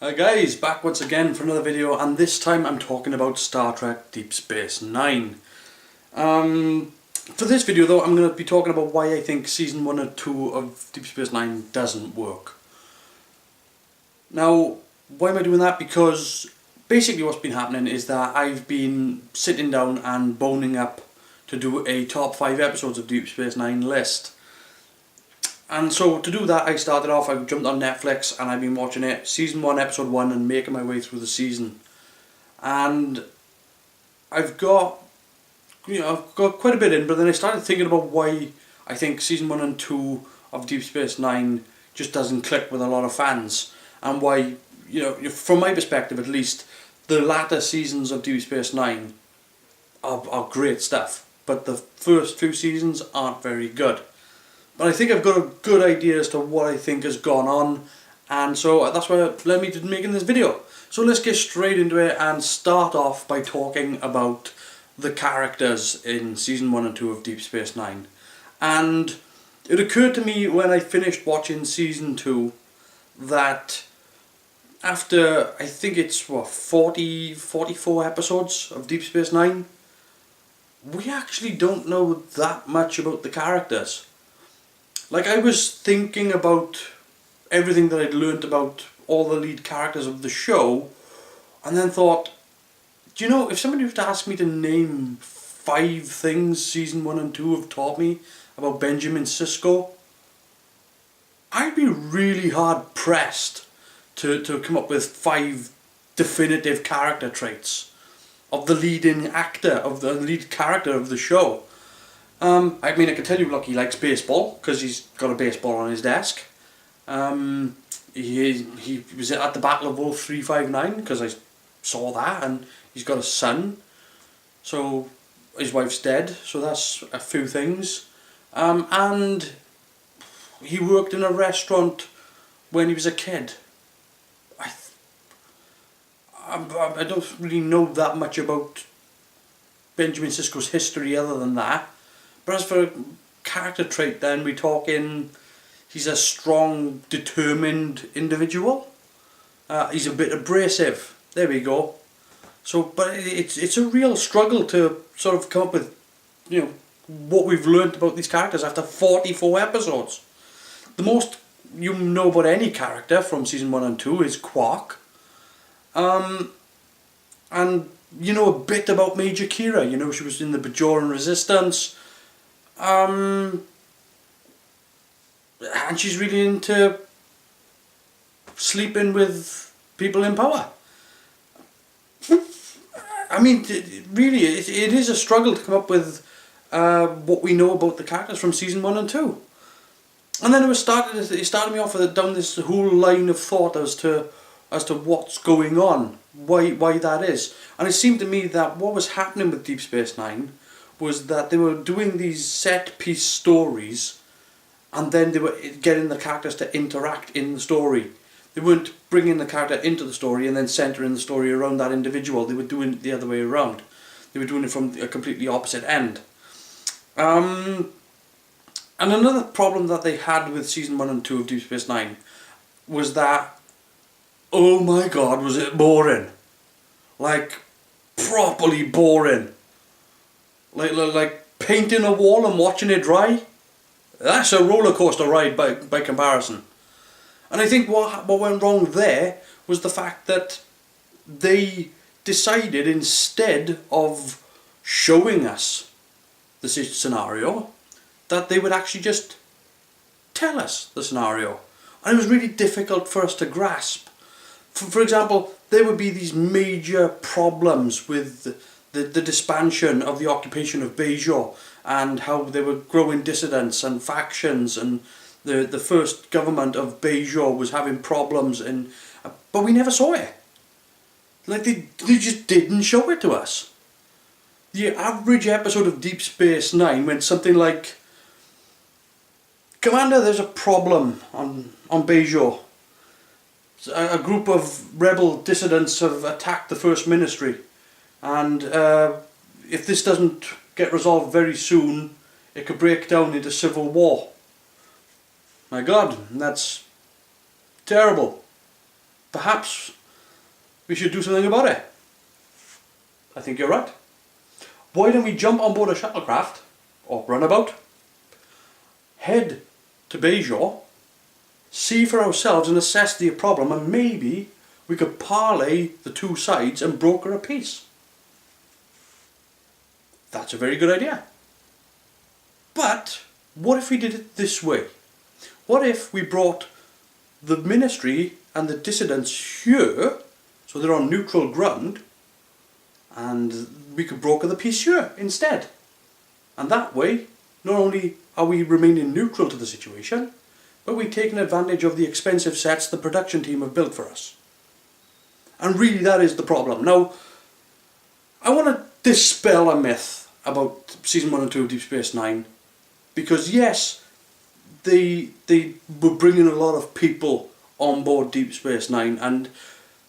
Hi guys, back once again for another video, and this time I'm talking about Star Trek Deep Space Nine. For this video though, I'm going to be talking about why I think Season 1 and 2 of Deep Space Nine doesn't work. Now, why am I doing that? Because basically what's been happening is that I've been sitting down and boning up to do a top 5 episodes of Deep Space Nine list. And so to do that, I jumped on Netflix and I've been watching it, Season 1, Episode 1, and making my way through the season. And I've got quite a bit in, but then I started thinking about why I think Season 1 and 2 of Deep Space Nine just doesn't click with a lot of fans. And why, from my perspective at least, the latter seasons of Deep Space Nine are great stuff, but the first few seasons aren't very good. But I think I've got a good idea as to what I think has gone on, and so that's what led me to making this video. So let's get straight into it and start off by talking about the characters in Season 1 and 2 of Deep Space Nine. And it occurred to me when I finished watching Season 2 that after, I think it's 44 episodes of Deep Space Nine, we actually don't know that much about the characters. Like, I was thinking about everything that I'd learnt about all the lead characters of the show, and then thought, do you know, if somebody were to ask me to name 5 things Season 1 and 2 have taught me about Benjamin Sisko, I'd be really hard pressed to come up with 5 definitive character traits of the leading actor, of the lead character of the show. I mean, I can tell you, look, he likes baseball because he's got a baseball on his desk. He was at the Battle of Wolf 359 because I saw that, and he's got a son. So his wife's dead, so that's a few things. And he worked in a restaurant when he was a kid. I don't really know that much about Benjamin Sisko's history other than that. But as for a character trait, then we're talking, he's a strong, determined individual. He's a bit abrasive. There we go. So, but it's a real struggle to sort of come up with, what we've learnt about these characters after 44 episodes. The most you know about any character from Season 1 and 2 is Quark. And you know a bit about Major Kira. You know, she was in the Bajoran Resistance. And she's really into sleeping with people in power. I mean, really, it is a struggle to come up with what we know about the characters from Season 1 and 2. And then it started me off down this whole line of thought as to what's going on, why that is. And it seemed to me that what was happening with Deep Space Nine was that they were doing these set-piece stories, and then they were getting the characters to interact in the story. They weren't bringing the character into the story and then centering the story around that individual. They were doing it the other way around. They were doing it from a completely opposite end. And another problem that they had with Season 1 and 2 of Deep Space Nine was that, oh my god, was it boring. Like, properly boring. Like painting a wall and watching it dry. That's a roller coaster ride by comparison. And I think what went wrong there was the fact that they decided, instead of showing us the scenario, that they would actually just tell us the scenario. And it was really difficult for us to grasp. For example, there would be these major problems with the disbandment of the occupation of Bajor, and how there were growing dissidents and factions, and the first government of Bajor was having problems, but we never saw it. Like, they just didn't show it to us. The average episode of Deep Space Nine went something like, Commander, there's a problem on Bajor. A group of rebel dissidents have attacked the First Ministry, and if this doesn't get resolved very soon, it could break down into civil war. My god, that's terrible. perhaps we should do something about it. I think you're right. Why don't we jump on board a shuttlecraft, or runabout, head to Bajor, see for ourselves and assess the problem, and maybe we could parlay the two sides and broker a peace. That's a very good idea. But what if we did it this way? What if we brought the ministry and the dissidents here, so they're on neutral ground, and we could broker the peace here instead? And that way, not only are we remaining neutral to the situation, but we're taking advantage of the expensive sets the production team have built for us. And really, that is the problem. Now, I want to dispel a myth about Season 1 and 2 of Deep Space Nine, because yes, they were bringing a lot of people on board Deep Space Nine, and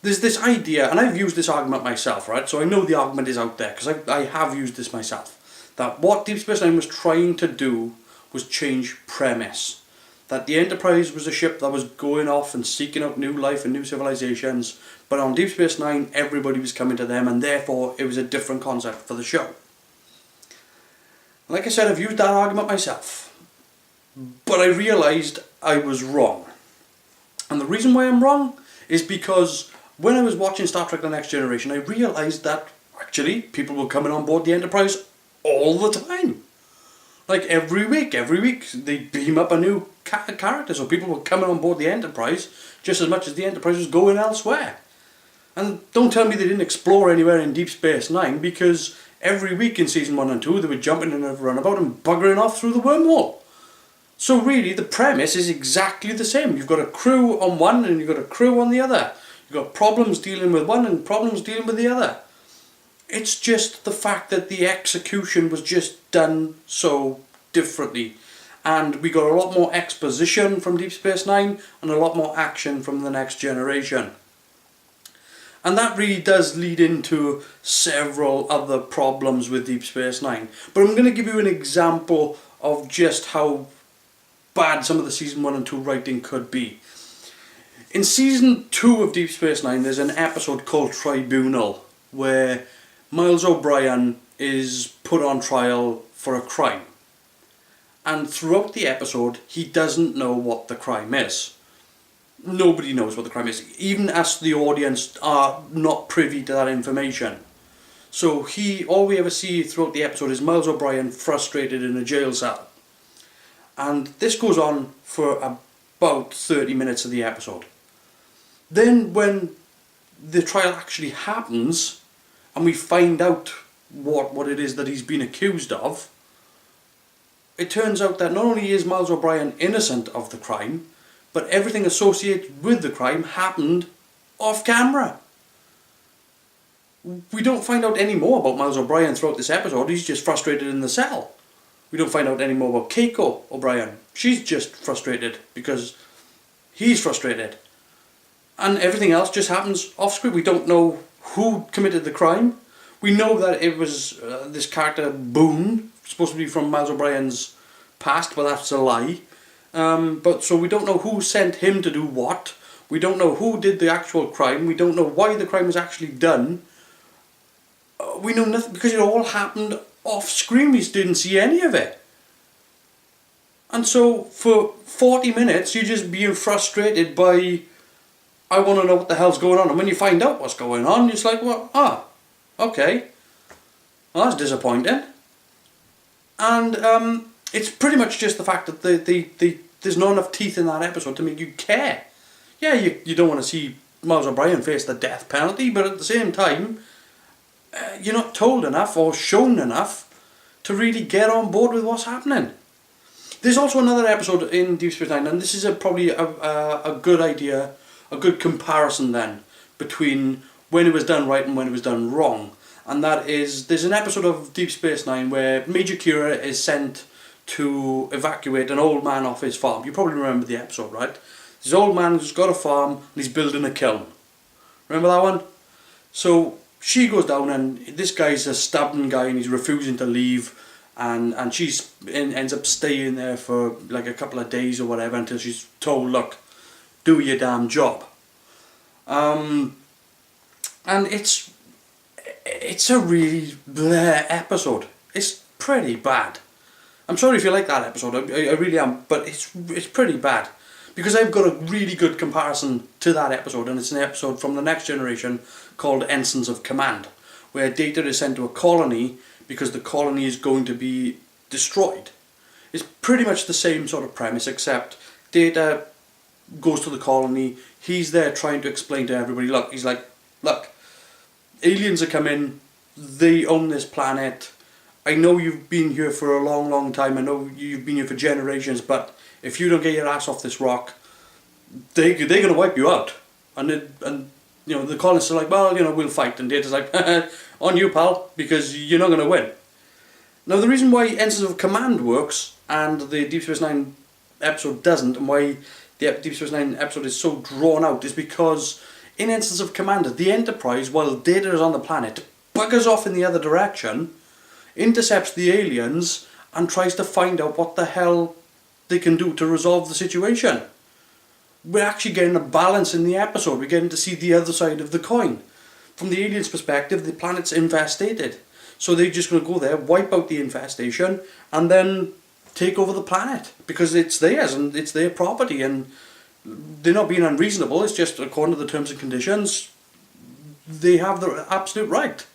there's this idea, and I've used this argument myself, right? So I know the argument is out there, because I have used this myself, that what Deep Space Nine was trying to do was change premise. That the Enterprise was a ship that was going off and seeking out new life and new civilizations, but on Deep Space Nine everybody was coming to them, and therefore it was a different concept for the show. Like I said, I've used that argument myself, but I realised I was wrong. And the reason why I'm wrong is because when I was watching Star Trek The Next Generation, I realised that actually people were coming on board the Enterprise all the time. Like every week they beam up a new character, so people were coming on board the Enterprise just as much as the Enterprise was going elsewhere. And don't tell me they didn't explore anywhere in Deep Space Nine, because every week in Season 1 and 2 they were jumping in a runabout and buggering off through the wormhole. So really the premise is exactly the same. You've got a crew on one and you've got a crew on the other. You've got problems dealing with one and problems dealing with the other. It's just the fact that the execution was just done so differently. And we got a lot more exposition from Deep Space Nine and a lot more action from The Next Generation. And that really does lead into several other problems with Deep Space Nine. But I'm going to give you an example of just how bad some of the Season 1 and 2 writing could be. In Season 2 of Deep Space Nine there's an episode called Tribunal, where Miles O'Brien is put on trial for a crime. And throughout the episode he doesn't know what the crime is. Nobody knows what the crime is. Even us, the audience, are not privy to that information. So all we ever see throughout the episode is Miles O'Brien frustrated in a jail cell. And this goes on for about 30 minutes of the episode. Then when the trial actually happens and we find out what it is that he's been accused of, it turns out that not only is Miles O'Brien innocent of the crime, but everything associated with the crime happened off camera. We don't find out any more about Miles O'Brien throughout this episode. He's just frustrated in the cell. We don't find out any more about Keiko O'Brien. She's just frustrated because he's frustrated. And everything else just happens off screen. We don't know who committed the crime. We know that it was this character Boone, supposed to be from Miles O'Brien's past, but that's a lie. But so we don't know who sent him to do what. We don't know who did the actual crime. We don't know why the crime was actually done. We know nothing because it all happened off screen. We didn't see any of it. And so for 40 minutes you're just being frustrated by, I want to know what the hell's going on. And when you find out what's going on, it's like, well, okay. Well, that's disappointing. And it's pretty much just the fact that there's not enough teeth in that episode to make you care. Yeah, you don't want to see Miles O'Brien face the death penalty, but at the same time, you're not told enough or shown enough to really get on board with what's happening. There's also another episode in Deep Space Nine, and this is probably a good idea, a good comparison then, between when it was done right and when it was done wrong. And that is, there's an episode of Deep Space Nine where Major Kira is sent to evacuate an old man off his farm. You probably remember the episode, right? This old man who's got a farm and he's building a kiln. Remember that one? So she goes down and this guy's a stubborn guy and he's refusing to leave, and she ends up staying there for like a couple of days or whatever until she's told, look, do your damn job. And it's a really bleh episode. It's pretty bad. I'm sorry if you like that episode, I really am, but it's pretty bad. Because I've got a really good comparison to that episode, and it's an episode from The Next Generation called Ensigns of Command, where Data is sent to a colony because the colony is going to be destroyed. It's pretty much the same sort of premise, except Data goes to the colony, he's there trying to explain to everybody, look, aliens are coming, they own this planet, I know you've been here for a long, long time, I know you've been here for generations, but if you don't get your ass off this rock, they're going to wipe you out. And the colonists are like, well, we'll fight. And Data's like, on you, pal, because you're not going to win. Now, the reason why Ensigns of Command works and the Deep Space Nine episode doesn't, and why the Deep Space Nine episode is so drawn out, is because in Ensigns of Command, the Enterprise, while Data is on the planet, buggers off in the other direction, intercepts the aliens, and tries to find out what the hell they can do to resolve the situation. We're actually getting a balance in the episode. We're getting to see the other side of the coin. From the aliens' perspective, the planet's infestated. So they're just going to go there, wipe out the infestation, and then take over the planet. Because it's theirs, and it's their property, and they're not being unreasonable. It's just according to the terms and conditions, they have the absolute right.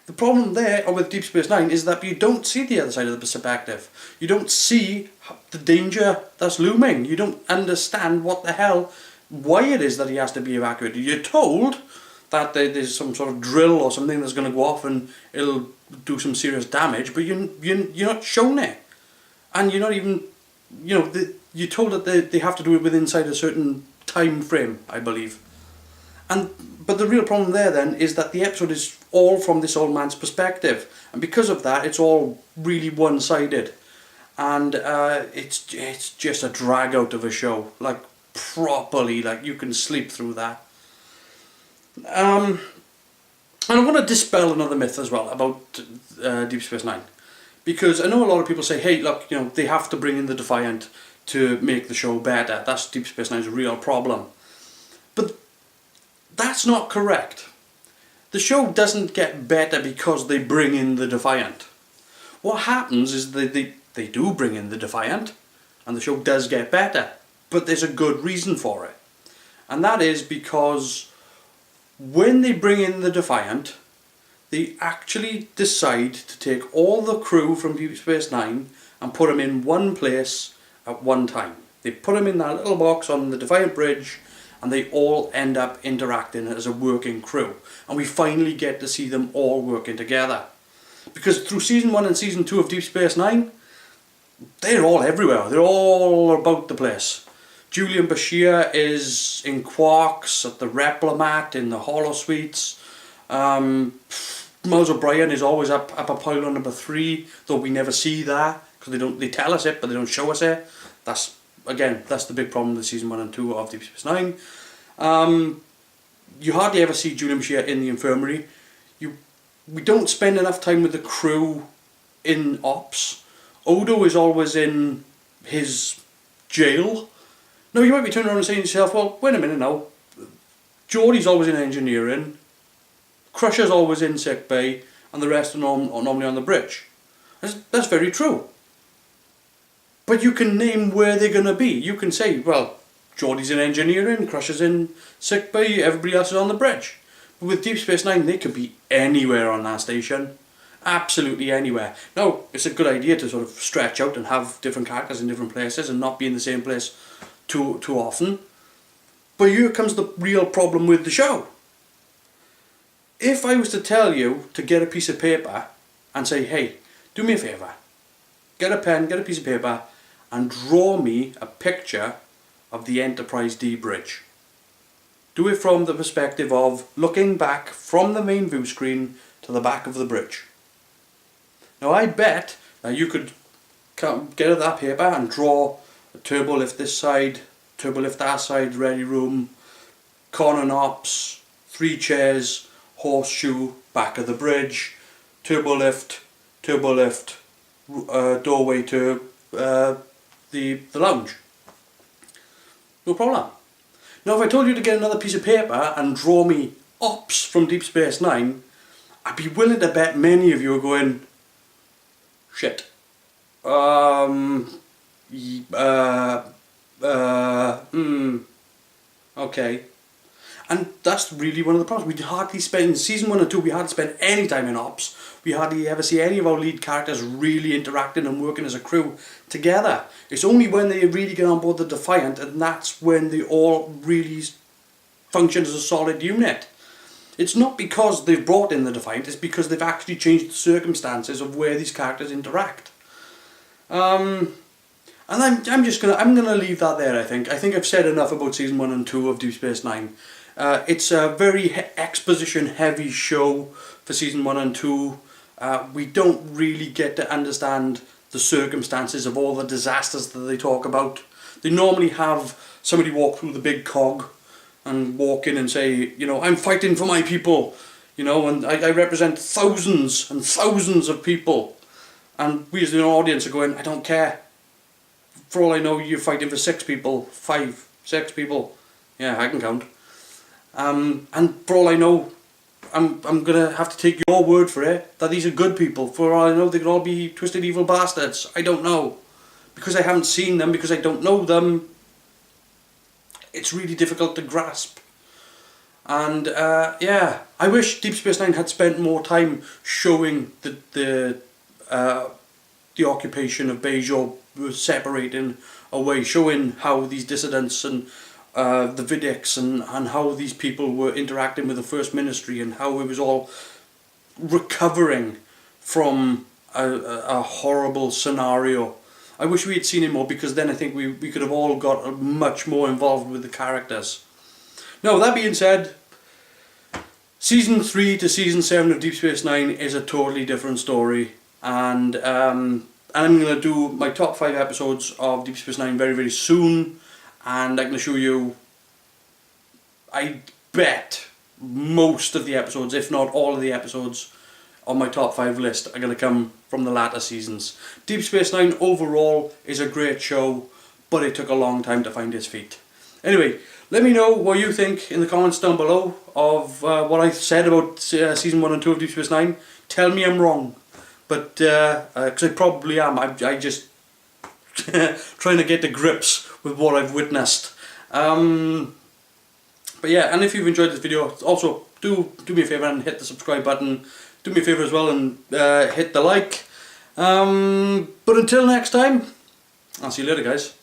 The problem there with Deep Space Nine is that you don't see the other side of the perspective. You don't see the danger that's looming. You don't understand why it is that he has to be evacuated. You're told that there's some sort of drill or something that's going to go off and it'll do some serious damage, but you're not shown it. And you're not even, you're told that they have to do it within inside a certain time frame, I believe. But the real problem there then is that the episode is all from this old man's perspective, and because of that it's all really one-sided, and it's just a drag out of a show, like properly, like you can sleep through that. And I want to dispel another myth as well about Deep Space Nine, because I know a lot of people say, hey, look, they have to bring in the Defiant to make the show better. That's Deep Space Nine's real problem. But that's not correct. The show doesn't get better because they bring in the Defiant. What happens is they do bring in the Defiant, and the show does get better, but there's a good reason for it. And that is because when they bring in the Defiant, they actually decide to take all the crew from Deep Space Nine and put them in one place at one time. They put them in that little box on the Defiant bridge, and they all end up interacting as a working crew. And we finally get to see them all working together. Because through Season 1 and Season 2 of Deep Space Nine, they're all everywhere. They're all about the place. Julian Bashir is in Quarks, at the Replimat, in the holosuites. Miles O'Brien is always up a pylon number 3, though we never see that, because they tell us it, but they don't show us it. That's the big problem with Season 1 and 2 of Deep Space Nine. You hardly ever see Julian Bashir in the infirmary. We don't spend enough time with the crew in ops. Odo is always in his jail. Now you might be turning around and saying to yourself, well, wait a minute now. Geordie's always in engineering, Crusher's always in sick bay, and the rest are normally on the bridge. That's very true. But you can name where they're going to be. You can say, well, Geordie's in engineering, Crusher's in sick bay, everybody else is on the bridge. But with Deep Space Nine, they could be anywhere on that station. Absolutely anywhere. Now, it's a good idea to sort of stretch out and have different characters in different places and not be in the same place too often. But here comes the real problem with the show. If I was to tell you to get a piece of paper and say, hey, do me a favour, get a pen, get a piece of paper, and draw me a picture of the Enterprise D bridge. Do it from the perspective of looking back from the main view screen to the back of the bridge. Now I bet that you could get that paper and draw a turbo lift this side, turbo lift that side, ready room, corner ops, 3 chairs, horseshoe, back of the bridge, turbo lift, doorway to the lounge. No problem. Now if I told you to get another piece of paper and draw me ops from Deep Space Nine, I'd be willing to bet many of you are going, shit. Okay. And that's really one of the problems. We hardly spend, in season 1 and 2, we hardly spend any time in ops. We hardly ever see any of our lead characters really interacting and working as a crew together. It's only when they really get on board the Defiant, and that's when they all really function as a solid unit. It's not because they've brought in the Defiant, it's because they've actually changed the circumstances of where these characters interact. And I'm gonna leave that there. I think I've said enough about season 1 and 2 of Deep Space Nine. It's a very exposition heavy show for season 1 and 2. We don't really get to understand the circumstances of all the disasters that they talk about. They normally have somebody walk through the big cog and walk in and say, you know, I'm fighting for my people, you know, and I represent thousands and thousands of people. And we as an audience are going, I don't care. For all I know, you're fighting for 6 people, 5, 6 people. Yeah, I can count. And for all I know, I'm gonna have to take your word for it that these are good people. For all I know, they could all be twisted evil bastards. I don't know, because I haven't seen them, because I don't know them. It's really difficult to grasp. And yeah, I wish Deep Space Nine had spent more time showing the occupation of Bajor was separating away, showing how these dissidents and the Vidics and how these people were interacting with the First Ministry and how it was all recovering from a horrible scenario. I wish we had seen it more, because then I think we could have all got much more involved with the characters. Now, that being said, Season 3 to Season 7 of Deep Space Nine is a totally different story, and I'm going to do my top 5 episodes of Deep Space Nine very, very soon, and I'm going to show you, I bet, most of the episodes, if not all of the episodes on my top 5 list are going to come from the latter seasons. Deep Space Nine overall is a great show, but it took a long time to find its feet. Anyway, let me know what you think in the comments down below of what I said about Season 1 and 2 of Deep Space Nine. Tell me I'm wrong, but because I probably am. I just trying to get to grips with what I've witnessed. But yeah, and if you've enjoyed this video, also do me a favour and hit the subscribe button. Do me a favour as well and hit the like. But until next time, I'll see you later, guys.